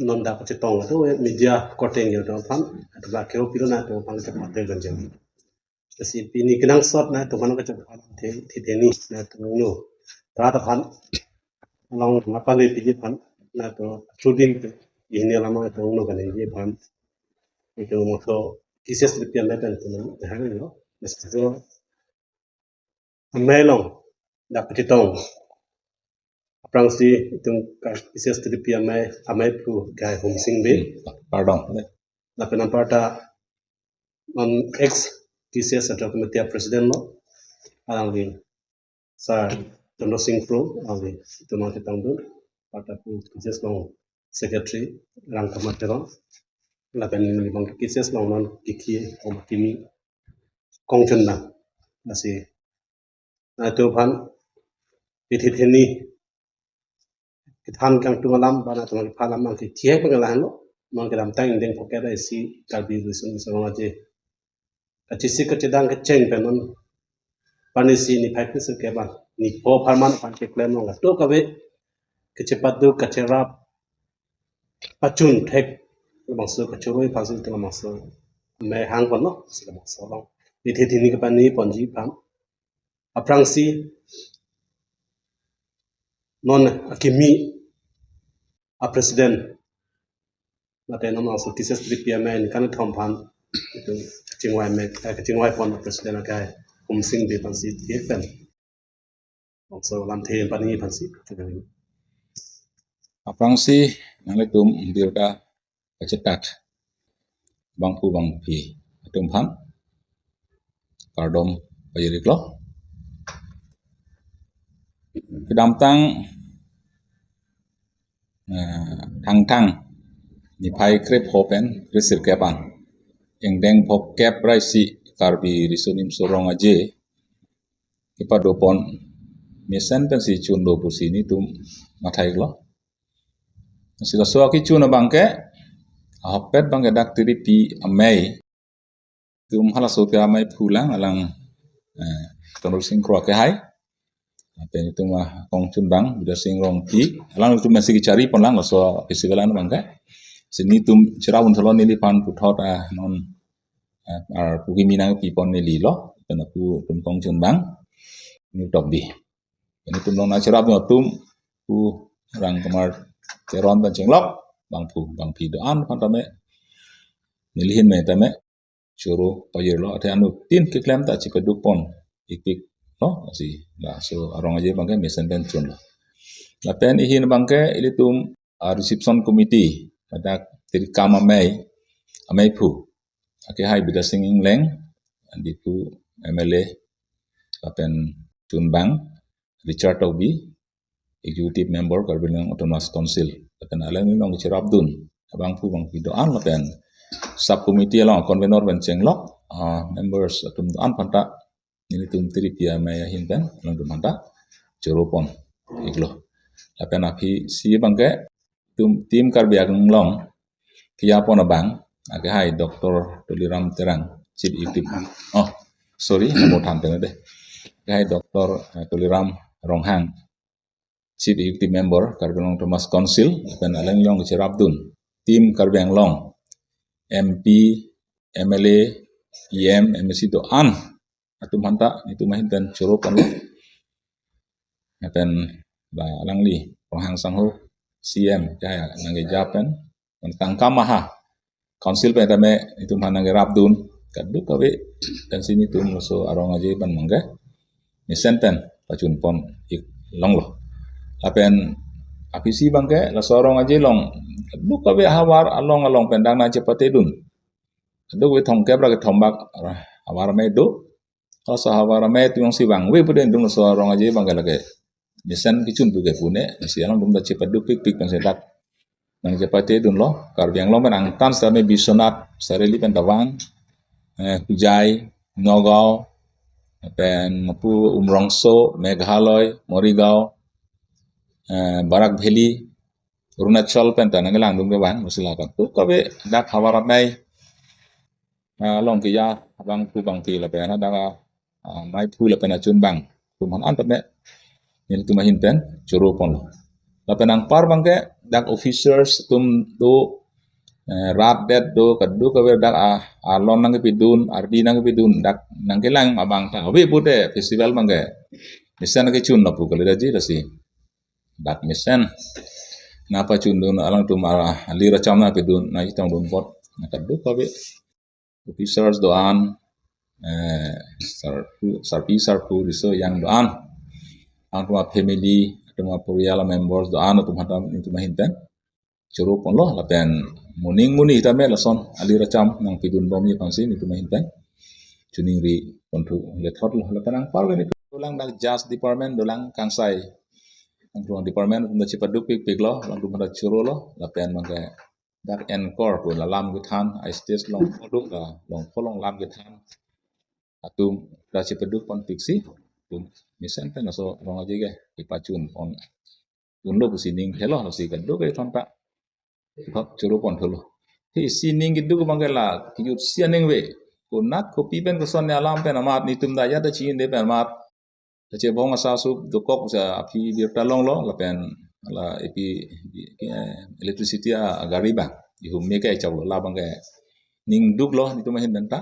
non da ko tong to media korteng yo to pan to ba kero pilo na to pan ke mate gan jeng si pini kenang sot na to pan ko pan the ni na to no ta ta pan long ma pa le pi pan na to shooting ini lama to no kan ye pan itu mo to kises lipian na tan to no ha no so melong da ko tong Prangsi itong kises lipian mai amai pu gai hom sing be Pardon. la penamparta on ex kises atau kementerian presiden lo alang sa Chandra Singh Pro awi itu mau kita tanggung pada pu kises long secretary rang kamatero la pen ni bang kises long non kiki o makimi kongchun na nasi na to pan ititheni kithan kang tungalam bana tungal phalam mang ki thie pangalan lo mang kadam tang deng poket ai si kalbi rusun so aje kachisi kachidang ke cheng penon panisi ni phaipi se ke ban ni po pharman pan ke klem lo to kabe kechepadu kacherap pachun thek bang so kachuroi phasin to mang so me hang kon no se bang so long itithini ke pani ponji pam aprangsi non akimi a presiden natin naman so kises tripia men kan thompan itu kecingwai pon presiden kay kumsing di pansi tiefen so lam the pani pansi Aprangsi nalitum biuda kacetat bangpu bangpi tumpan kardom payiriklo kedamtang tang ni pai krep hopen risir kepan yang deng pop kep raisi karbi risunim sorong aje kipa dopon mesen pensi chundo pusini tum matai lo sila so ki chuna bangke hopet bangke dak tiri pi amei tum hala so pi amei pulang alang tonol singkro ke hai apa itu mah kong chun bang udah singrong pi alang itu masih dicari pon lang so festivalan bangke sini tum cerawun salon ini pan puthot non pugi minang pi pon ni lo pen aku tum kong chun bang ni top bi ini tum long na cerap tum pu rang kamar keron ban cenglok bang pi doan pan tame nilihin me tame churu payir lo ate anu tin ke klem ta cikeduk pon ikik lo si la so arong aje bangke mesen ben chun lo la pen ihin bangke ilitum reception committee pada tiri kama amei pu ake hai bida singing leng andi pu MLA la pen chun bang Richard Obi executive member Karbinang Autonomous Council pen aleng long cerap dun bang pu bang pi doan la pen subcommittee long convenor ben cenglok members atum doan panta ini tum tiri pia maya hinten long tum panta jorupon iglo apen api si bangke tum tim karbiak long kia pon abang ake hai Dr. Tuliram Terang chief executive sorry namo tham tene de hai Dr. Tuliram Ronghang chief executive member Karbinang Thomas Council apen aleng long cerap dun tim karbiang long MP MLA EM MSC to an atum hanta itu mahinten jorupon lo apen ba alang li Ronghang sangho CM kaya nange japen tentang kamaha council pe tame itu manange rabdun kadu kawe dan sini tu so arong aje ban mangga ni senten pacun pon ik long lo apen apisi bangke la sorong aje long kadu kawe hawar along pendang na cepate dun kadu we thong kebra ke thombak hawar me do kalau so hawar me tu yang si bang we puden dun so arong aje bangke lage misen kicun tu ke pune si along dum da cepadu pik kan sedak nang cepate dun lo karbiang lo menang tan same bisonat sareli pentawang Hujai Nogao pen mapu Umrongso Meghalaya Morigao Barak Valley Arunachal pen tanang lang dum ke bang musila kan tu kabe dak hawarat nai long ki ya bang pu bang pi la pen da mai pu la pen chun bang tum han antame ni tu mahin pen churu pon la penang par bang ke dak officers tum do rat det do kadu ka dak lon nang pidun ardi nang pidun dak nang kelang abang ta obe pute festival mangge misan ke chun lapu kali daji rasi dak misan napa chun dun alang tum alira chamna pidun na itang dun pot na kadu ka be officers doan sarpu riso yang doan ang tuma family tuma puriala members doan tum hatam itu mahinten churu pon lo lapen muning muni tame lason alira cham nang pidun bom ni pangsi itu mahinten chuning ri kontu le thot lo lapen ang par ni dolang dak jas department dolang kangsai ang tuma department tum chipaduk pik lo lang tum hada churu lo lapen mangke dak encore pun lalam githan I stage long poduk la long polong lam githan atum da chipaduk pon piksi tum misen pen so rong aje ge ipachun pon unlo pusining hello si kadu ke thon pa thot churu pon tholo hi sining gidu mangela kiyut sianing we kunat kopi pen son ya lam pen amat ni tum da ya da chin de pen amat da che bong asa su do kok sa api bir talong lo la pen la epi electricity agariba ihum me ke chaw la bang ke ning duk lo ni tum hin dan ta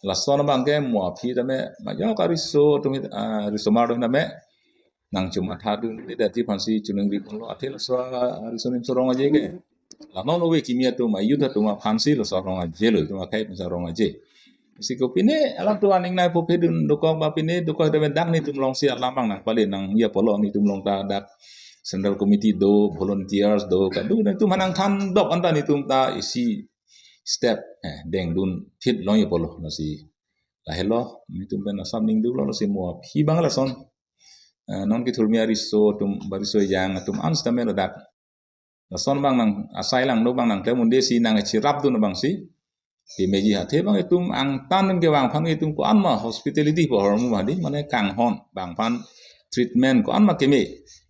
la son bang ke mo api da me ma yo ka riso tum riso mar do na me nang cuma thadu ni da ti phansi chunung ri lo athel so riso nim so rong aje ke la no no we kimia tu ma yudha tu ma phansi lo so rong aje lo tu ma kai sa rong aje si ko pine alam tu aning nai po pedun do ko ba pine do ko de dak ni tum long si alam bang nang pale nang ya polo ni tum long ta dak central committee do volunteers do ka du na tu manang than dok anta ni tum ta isi step deng dun thit long ya polo na si la hello ni tum ben asam ning du lo si mo phi bang la son non ki thulmi ariso tum bariso yang tum ans ta me dak la son bang nang asai lang no bang nang te mun de si nang chi rap du na bang si di meji hati bang itu ang tanun ke bang pan itu ko anma hospitality po hormu hadi mane kang hon bang pan treatment ko anma keme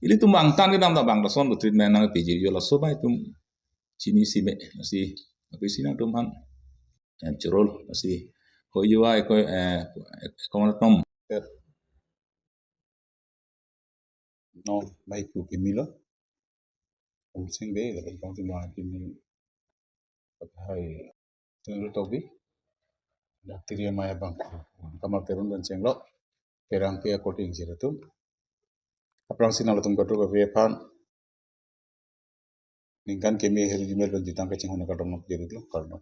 ili tu bang tan ke dam da bang da son do treatment nang piji yo la so ba itu chini si me si apa si nang tum han en churol si ho yo ai ko tom no mai pu kimilo om sing be la bang tu ma kimi hai tengro tobi dakteria maya bang kamar terun dan cenglo perang pia coating sira tu aprang sinalo tum katu ka pan ningkan kemi heri jumel dan jutang ke cengho ka domok jadi lo karno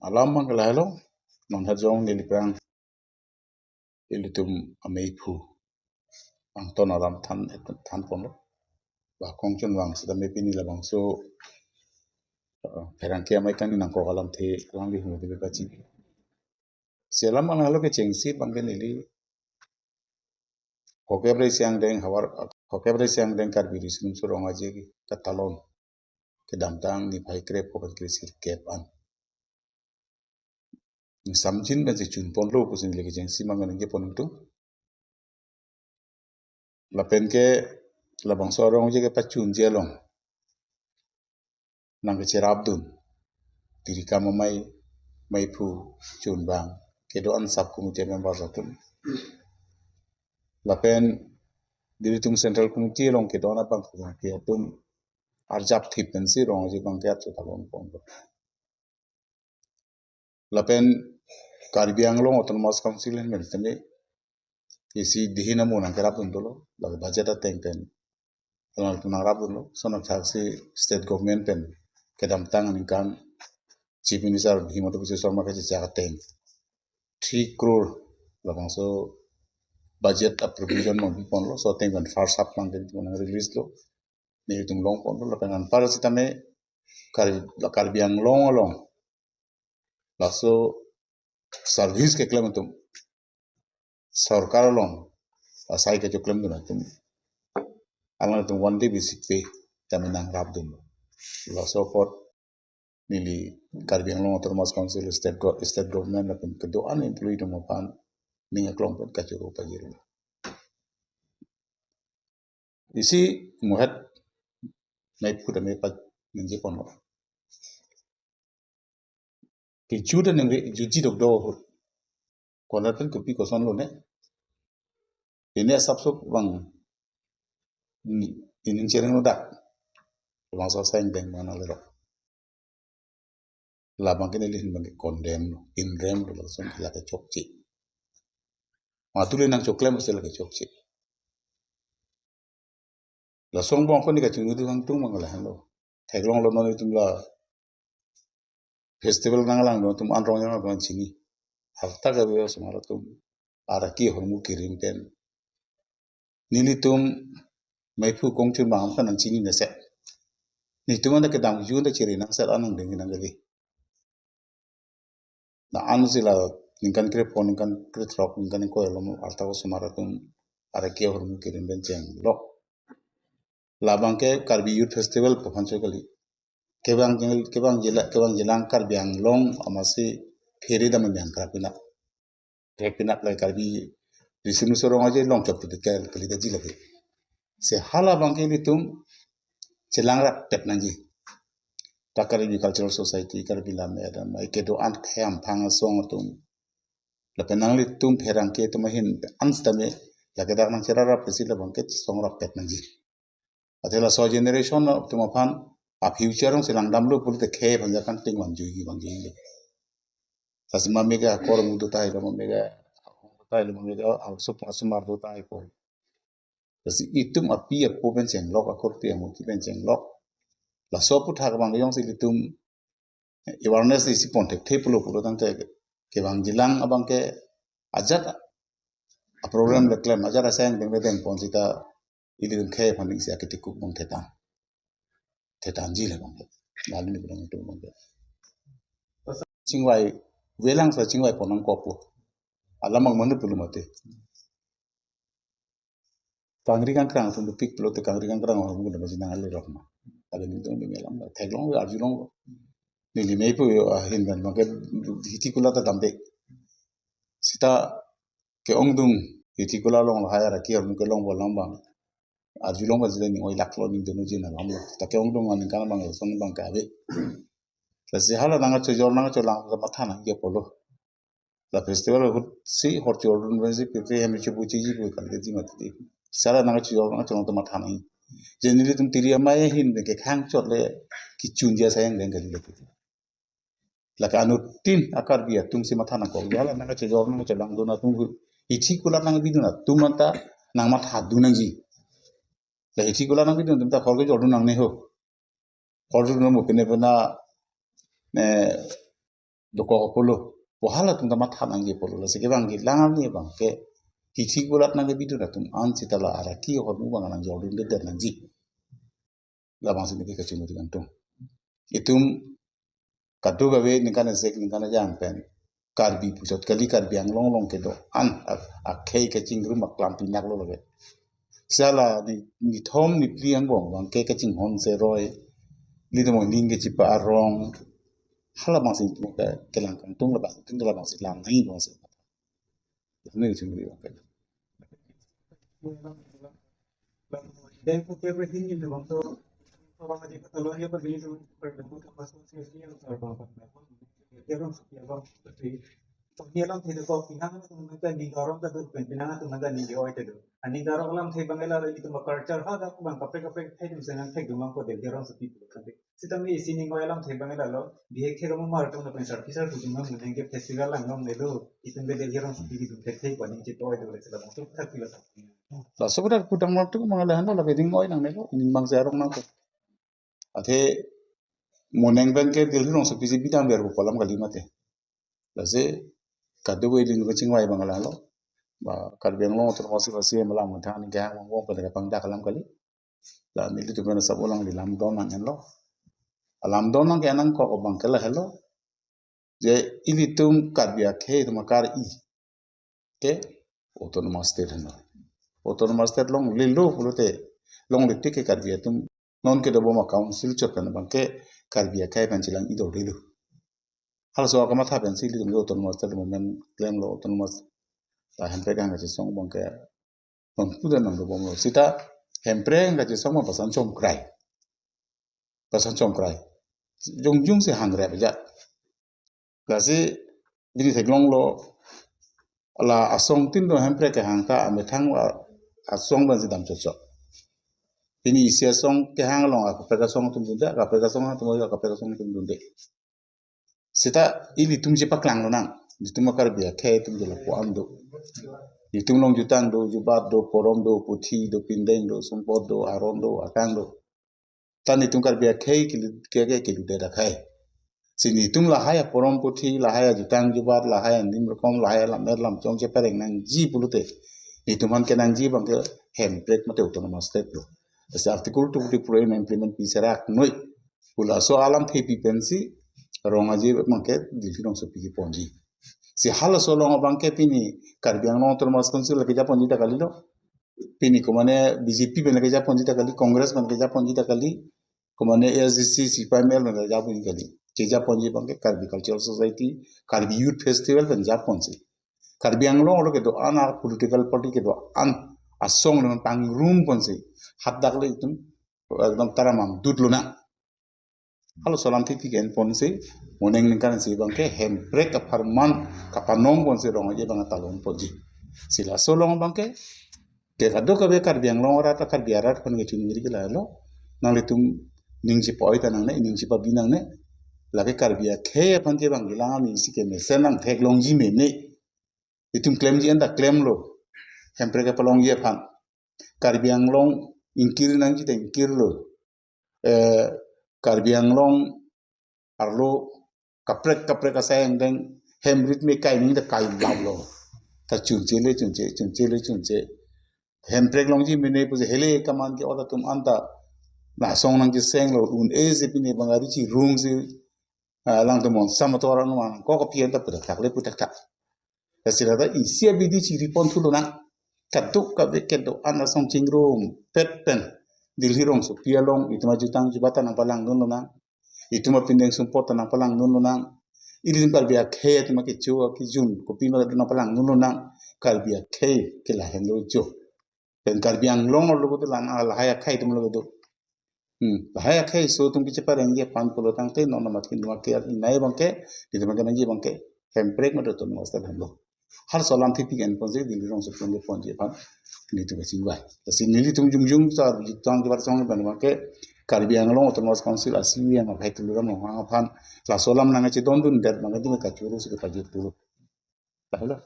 alam mang kala hello non hajong ni perang ilitum amei pu ang ton alam tan pono ba kongchon wang sada me pini la bang so perang kia mai kan nang ko alam the lang di hu de bachi selam mang halo ke cengsi banggen ili hokebre siang deng hawar hokebre siang deng kar biri sunum surong aje ki katalon ke damtang ni pai krep ko krisir kep an ni samjin ben se chun pon lo ko sin lege jeng si mangan nge pon tu la pen ke la bang sorong je ke pachun je long nang ke cerab dun diri kama mai pu chun bang ke do an sub committee member zatum la pen diri tum central committee long ke do na bang ke tum arjap thip pen si rong je bang ke at talon pon la pen Karbiang long autonomous council en mel tene isi dihina mo nang kerap dolo la budget a teng pen tanal tunang rap dolo sono taxi state government pen kedam tang kan chief minister Himanta Biswa Sarma ka jaga teng 3 crore la bang so budget appropriation mo bi pon lo so teng kan first half mang den tunang release lo ni tung long pon lo kan para sitame Karbiang long la so service ke klem tum sarkar long asai ke klem dun tum alang tum one day basic pay taminang rap dun la so pot nili Karbiang long autonomous council state government na pun kedo unemployed mo pan ninga klong pun kachuro pajiro isi muhat mai puda me pat ninje pon lo ke juda nang juji dok do konar pen kopi koson lo ne ini asap so bang inin cereng dak bangsa sayang deng mana lero la bangkene lihin bangke condemn no in rem lo langsung la ke chokci matule nang chokle mesti la ke chokci la song bong ko ni ka chung du hang tung mangala halo thaglong lo no tum la festival nang lang no tum an rong yang ban chini hafta ga be samara tum ara ki hormu kirim ten nili tum mai phu kong chun bang kan ang chini na se ni tum na ke dam ju na chiri nang sa anang ding nang gali na anu sila ningkan kre pon ningkan kre trop ningkan ko lo arta ko samara tum ara ki hormu kirim ben cheng lo labang ke karbi youth festival po hancho kali kebang jelang karbiang long amasi feri da memang karpina lai karbi disinu sorong aja long chop tu kel kali da jila se hala bang ke litum jelang rap tet nanji takari cultural society karbi la meda mai ke do an kham phang song tum la penang litum pherang ke tumahin anstame la ke dak nang cerara pesila bang ke song rap tet nanji atela so generation tuma phan a future ng silang damlo pulte khe banjakan ting wanju gi bang gi tasma mega kor mudu tai lo mega al sup asmar do tai ko tasi itum apia po ben cheng lok akor te mo ki ben cheng lok la so pu thak bang yong si itum awareness isi ponte te pulo pulo tang te ke bang jilang abang ke ajat a program le klem ajat asang deng deng pon sita ilin khe phaning sia ke tikuk bang tetan ji le bang lalu ni bang tu bang chingwai welang sa chingwai ponang ko pu alamang manu pulu mate kangri kan krang tu pik pulu te kangri kan krang orang muda masih nangal le rohma ada ni tu ni melam thaglong arjulong ni li mei pu hin ban bang ke hiti kula ta dambe sita ke ongdung hiti kula long haya ra ki or mu ke long bolang bang arjulong ba jile ni oi laklo ni denu jina lam ta ke ongdung an kan bang son bang ka be la se hala nanga chojor nanga cholang ka matha na ye polo la festival hut si hor chordun ben si pe hem che buchi ji bu kan ji mat ti sara nanga chojor nanga chong ta matha nai jenili tum tiri ama ye hin ke khang chot le ki chun ja sayang den gali le la ka anu tin akar biya tum si matha na ko hala nanga chojor nanga cholang do na tum ichi kula nanga biduna tum mata nang matha du nang ji la ichi kula nang bidun tum ta khor ke jordun nang ne ho khor du no mo pene pena ne doko polo pohala tum ta matha nang ji polo la se ke bang gi langar ni bang ke ichi kula nang ke biduna tum an sitala ara ki ho mu bang nang jordun de nang ji la bang se ni ke chunu di kantung itum kadu gawe ningkan sek ningkan jang pen karbi pusat kali karbi ang long long ke do an a kei ke chingru mak lam pinak lo lage sala ni thom ni pliang bong bang ke ching hon se roi li de mo ning ke chipa arong hala bang sin ke lang kang tung la bang sin lam nai bang sin ni chung ri bang ke dan porque everything in the banco orang aja kata lo ya pergi itu pergi ke pasar sih yang serba apa dia orang sekian orang seperti dia orang tidak kau pinang itu mereka di orang itu pinang itu mereka di jauh itu ani orang orang tidak bangla itu culture ada bang kape itu misalnya tidak cuma kau dia orang seperti itu kan kita ni sini kau orang tidak bangla lo dia kira mau marah tuh nampaknya servisar tu cuma mungkin ke festival lang nom itu dia orang seperti itu tidak paling itu itu lepas itu tak kira la sobra kudang waktu mangala handa la beding oi nang ne ko ning bang serong nang ko ate moneng ben ke dil hirong so pisi bidang ber ko kolam kali mate la se kadu we lin ko chingwai bangala lo ba kar beng lo to wasi wasi malam thang ni ga wong ko daga pang da kalam kali la ni tu ben sa bolang di lam don nang lo alam don nang ke nang ko bang kala hello je ili tum kar bia ke to makar I ke autonomous state no autonomous state long lilo pulote long le tike kar bia tum non ke do boma council chot kan bang ke kar bia kai ban chilang idol rilu hal so ka matha ben sili tum autonomous state moment claim lo autonomous ta hempre kan ga song bang ke non puda nang do bom lo sita hempre ga song ma pasan chom krai jong jung se hang re ja ga se bini theglong lo la asong tin do hempre ke hang ta ame thang asong ban si dam chot Pini isia song ke hang long aku peka song tum dunda ka peka song tum ka peka song tum dunde. Sita ili tum je paklang lo nang. Tum makar biya ke tum je la po ando. Tum long jutang do jubat do porom do puthi do pindeng do sumpot do aron do akang do. Tan tum kar biya ke ke de da kai. Sini tum la haya porom puthi la haya jutang jubat la haya nim rokom la haya lam lam chong je pereng nang ji pulute. Itu man ke nang ji bang ke handbrake mate autonomous step lo. As article to the program implement pisarak noi pula so alam thepi pensi ronga je mangke dilfirong so pigi ponji si hala so longa bangke pini karbiang no autonomous council la keja ponji ta kali lo pini komane BJP ben la keja ponji ta kali congress man keja ponji ta kali komane ASDC CPML man keja ponji kali keja ponji bangke karbi cultural society karbi youth festival ben ja ponji karbiang lo ke do ana political party ke do an asong dengan panggung room ponji hadak le itu एकदम taramam dudluna halo salam titi gen ponse moneng ningkan si bangke handbrake aparman kapanom ponse rong aja bang talon ponji sila solong bangke ke kado ka bekar biang long rata kar biarat pon ngi chuni ngi la lo nang litum ning si poi tanang ne ning si pa binang ne lagi kar bia ke pan je bang gilang mi si ke me senang thek long ji me ne litum claim ji anda claim lo handbrake palong ye pan kar biang long ingkir nang ji ingkir lo karbiang long arlo kaprek asayang deng hembrit me kai ning da kai bablo ta chunche hemprek long ji mene puse hele kaman ke oda tum anta na song nang ji seng lo un eze pine bangari chi rung si lang tumon samatora no man ko pien ta putak tak le putak tak kasira da isia bidi chi ripon thulo na kaduk ka veket do ana song chingrum pen dilhirong so pialong itu maju tang jubatan nang palang nun nang itu ma pindeng sumpot nang palang nun nang ili kar biak he itu ma ke chu ki jun ko pino nang palang nun nang kar biak he ke la hen lo jo pen kar biang long lo ko lan ala haya khai tum lo do la haya khai so tum ki chepar ngi pan ko tang te non ma kin ma ke nai bang ke itu ma ngi bang ke handbrake ma do to no sta lo har solam tipi gen ponje dilhirong so ponje pan ni tu besi wai kasi nili tum jung sa jitang di barsong ban make karbiang long autonomous council asli yang apa itu luram long pan la solam nang ci don dun der mang du ka churu su ka jitu lah